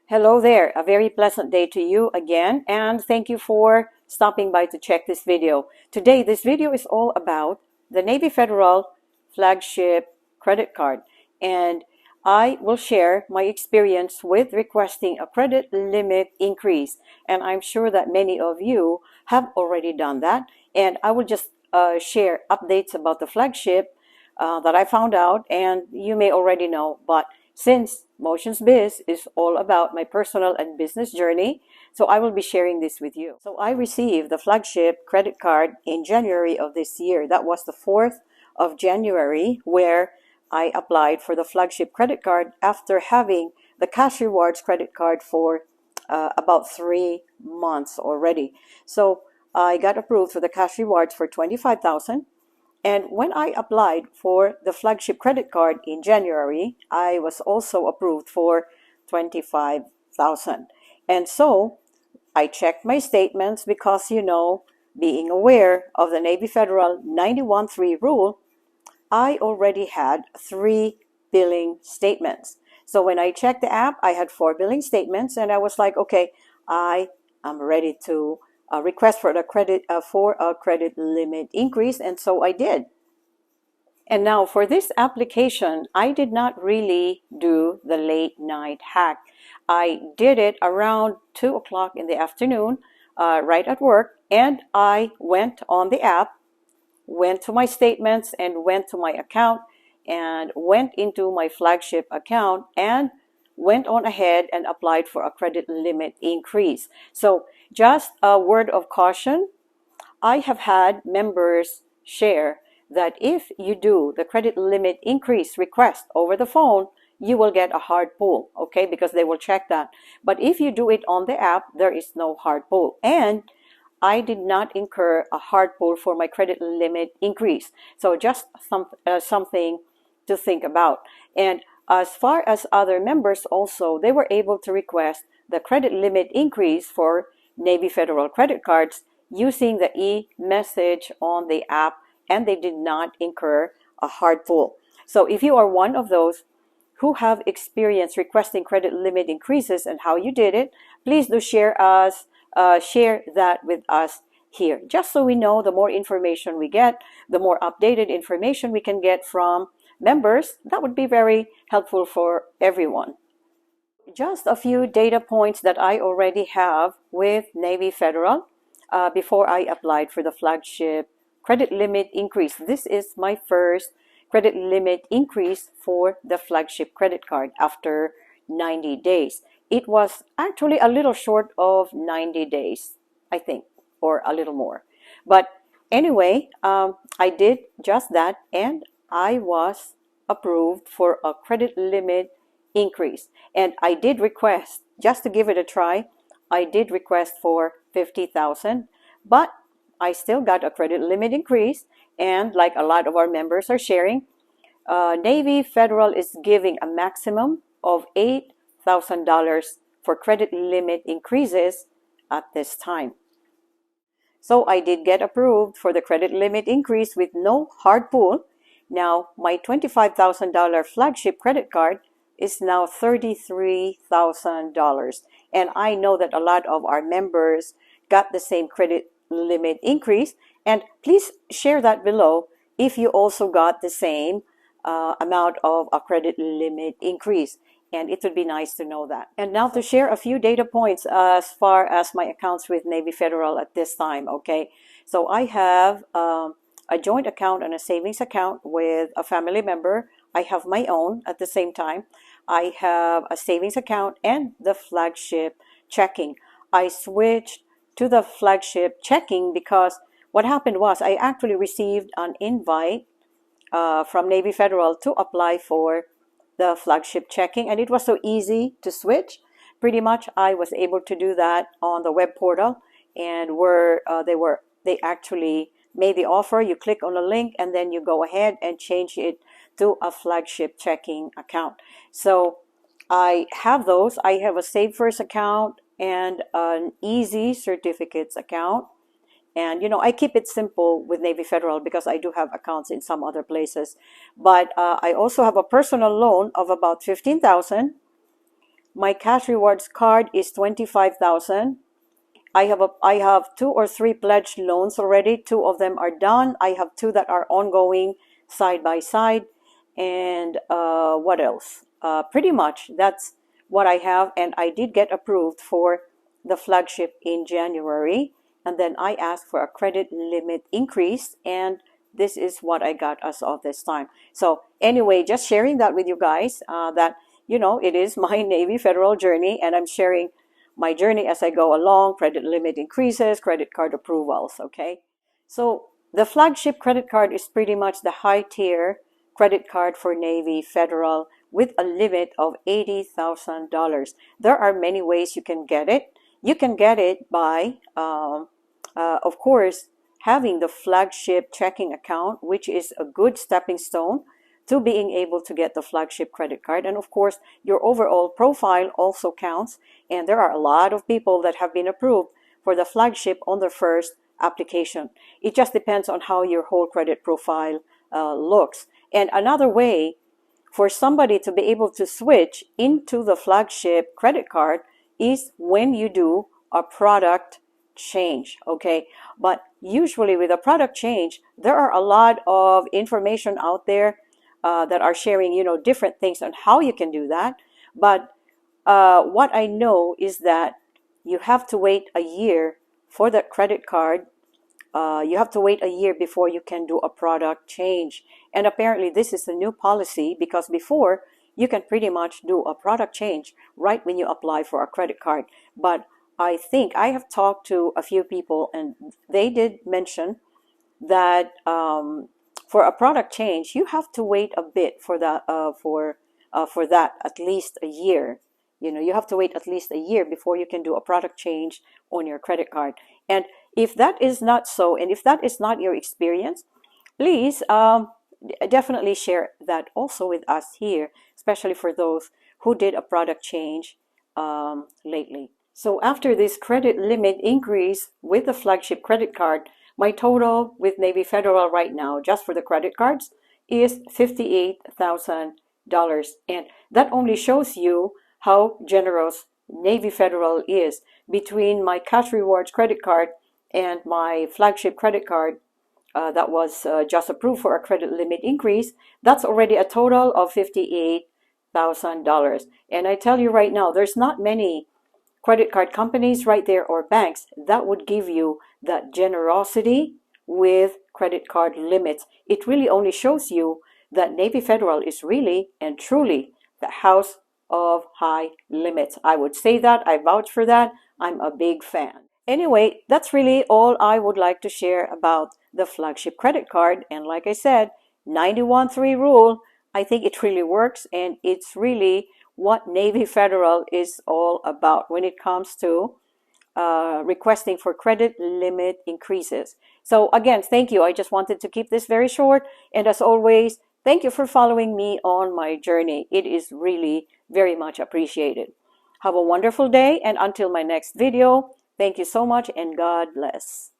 Hello there, a very pleasant day to you again, and thank you for stopping by to check this video. Today, this video is all about the Navy Federal Flagship credit card, and I will share my experience with requesting a credit limit increase, and I'm sure that many of you have already done that, and I will just share updates about the Flagship that I found out, and you may already know, but since Motions Biz is all about my personal and business journey, so I will be sharing this with you. So I received the Flagship credit card in January of this year. That was the 4th of January where I applied for the Flagship credit card after having the Cash Rewards credit card for about 3 months already. So I got approved for the Cash Rewards for $25,000. And when I applied for the Flagship credit card in January, I was also approved for $25,000. And so I checked my statements because, being aware of the Navy Federal 91.3 rule, I already had 3 billing statements. So when I checked the app, I had 4 billing statements, and I was like, okay, I am ready to request for a credit limit increase, and so I did. And now for this application, I did not really do the late night hack. I did it around 2 o'clock in the afternoon, right at work, and I went on the app, went to my statements, and went to my account, and went into my Flagship account, and went on ahead and applied for a credit limit increase. So just a word of caution, I have had members share that if you do the credit limit increase request over the phone, you will get a hard pull, okay, because they will check that. But if you do it on the app, there is no hard pull. And I did not incur a hard pull for my credit limit increase. So just something to think about. And as far as other members also, they were able to request the credit limit increase for Navy Federal credit cards using the e-message on the app, and they did not incur a hard pull. So if you are one of those who have experienced requesting credit limit increases and how you did it, please do share that with us here, just so we know. The more information we get, the more updated information we can get from members. That would be very helpful for everyone. Just a few data points that I already have with Navy Federal before I applied for the Flagship credit limit increase. This is my first credit limit increase for the Flagship credit card after 90 days. It was actually a little short of 90 days, I think, or a little more. But anyway, I did just that, and I was approved for a credit limit increase. And I did request, just to give it a try, I did request for $50,000, but I still got a credit limit increase. And like a lot of our members are sharing, Navy Federal is giving a maximum of $8,000 for credit limit increases at this time. So I did get approved for the credit limit increase with no hard pull. Now my $25,000 Flagship credit card is now $33,000. And I know that a lot of our members got the same credit limit increase. And please share that below if you also got the same amount of a credit limit increase. And it would be nice to know that. And now to share a few data points as far as my accounts with Navy Federal at this time, okay? So I have a joint account and a savings account with a family member. I have my own at the same time. I have a savings account and the Flagship checking. I switched to the Flagship checking because what happened was I actually received an invite from Navy Federal to apply for the Flagship checking, and it was so easy to switch. Pretty much I was able to do that on the web portal, and they actually made the offer. You click on a link and then you go ahead and change it to a Flagship checking account. So I have those. I have a Save First account and an Easy Certificates account. And, I keep it simple with Navy Federal because I do have accounts in some other places. But I also have a personal loan of about $15,000. my cash rewards card is 25,000. I have 2 or 3 pledged loans already. 2 of them are done. I have 2 that are ongoing side by side. And what else? Pretty much that's what I have. And I did get approved for the flagship in January. And then I asked for a credit limit increase. And this is what I got as of this time. So anyway, just sharing that with you guys, that, you know, it is my Navy Federal journey, and I'm sharing my journey as I go along, credit limit increases, credit card approvals, okay? So the flagship credit card is pretty much the high tier credit card for Navy Federal with a limit of $80,000. There are many ways you can get it. You can get it by, of course, having the flagship checking account, which is a good stepping stone to being able to get the flagship credit card. And of course, your overall profile also counts. And there are a lot of people that have been approved for the flagship on their first application. It just depends on how your whole credit profile looks. And another way for somebody to be able to switch into the flagship credit card is when you do a product change, okay? But usually with a product change, there are a lot of information out there that are sharing, you know, different things on how you can do that. But what I know is that you have to wait a year for that credit card. You have to wait a year before you can do a product change. And apparently this is a new policy, because before you can pretty much do a product change right when you apply for a credit card. But I think I have talked to a few people, and they did mention that for a product change, you have to wait a bit for that, for that at least a year. You know, you have to wait at least a year before you can do a product change on your credit card. And if that is not so, and if that is not your experience, please definitely share that also with us here, especially for those who did a product change lately. So after this credit limit increase with the flagship credit card, my total with Navy Federal right now, just for the credit cards, is $58,000. And that only shows you how generous Navy Federal is. Between my cash rewards credit card and my flagship credit card that was just approved for a credit limit increase, that's already a total of $58,000. And I tell you right now, there's not many credit card companies right there or banks that would give you that generosity with credit card limits. It really only shows you that Navy Federal is really and truly the house of high limits. I would say that. I vouch for that. I'm a big fan. Anyway, that's really all I would like to share about the flagship credit card. And like I said, 91-3 rule, I think it really works, and it's really what Navy Federal is all about when it comes to requesting for credit limit increases. So again, thank you. I just wanted to keep this very short. And as always, thank you for following me on my journey. It is really very much appreciated. Have a wonderful day, and until my next video, thank you so much, and God bless.